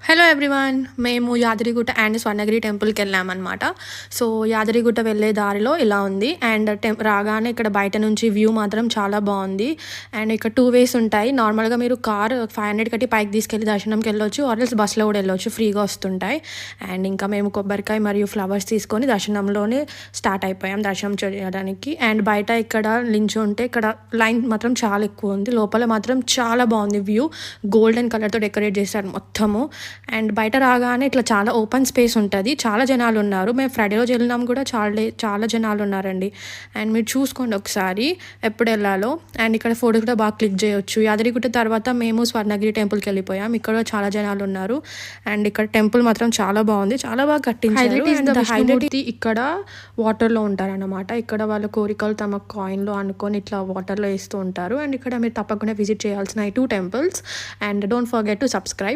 Hello everyone, మేము Yadagirigutta and Swarnagiri టెంపుల్కి వెళ్ళామన్నమాట. సో యాదగిరిగుట్ట వెళ్ళే దారిలో ఇలా ఉంది. అండ్ రాగానే ఇక్కడ బయట నుంచి వ్యూ మాత్రం చాలా బాగుంది. అండ్ ఇక్కడ 2 వేస్ ఉంటాయి. నార్మల్గా మీరు కార్ 500 కట్టి పైకి తీసుకెళ్ళి దర్శనంకి వెళ్ళొచ్చు, ఆర్ఎల్స్ బస్సులో కూడా వెళ్ళొచ్చు, ఫ్రీగా వస్తుంటాయి. అండ్ ఇంకా మేము కొబ్బరికాయ మరియు ఫ్లవర్స్ తీసుకొని దర్శనంలోనే స్టార్ట్ అయిపోయాం దర్శనం చేయడానికి. అండ్ బయట ఇక్కడ ఉంటే ఇక్కడ లైన్ మాత్రం చాలా ఎక్కువ ఉంది. లోపల మాత్రం చాలా బాగుంది వ్యూ. గోల్డెన్ కలర్తో డెకరేట్ చేశారు మొత్తము. అండ్ బయట రాగానే ఇట్లా చాలా ఓపెన్ స్పేస్ ఉంటుంది. చాలా జనాలు ఉన్నారు. మేము ఫ్రైడే రోజు వెళ్ళినాం కూడా చాలా జనాలు ఉన్నారండి. అండ్ మీరు చూసుకోండి ఒకసారి ఎప్పుడు వెళ్ళాలో. అండ్ ఇక్కడ ఫోటో కూడా బాగా క్లిక్ చేయొచ్చు. యాదగిరిగుట్ట తర్వాత మేము స్వర్ణగిరి టెంపుల్కి వెళ్ళిపోయాం. ఇక్కడ చాలా జనాలు ఉన్నారు. అండ్ ఇక్కడ టెంపుల్ మాత్రం చాలా బాగుంది, చాలా బాగా కట్టించారు. హైలైట్ ఇక్కడ వాటర్లో ఉంటారన్నమాట. ఇక్కడ వాళ్ళ కోరికలు తమ కాయిన్లో అనుకొని ఇట్లా వాటర్లో వేస్తూ ఉంటారు. అండ్ ఇక్కడ మీరు తప్పకుండా విజిట్ చేయాల్సిన 2 temples. And don't forget to subscribe.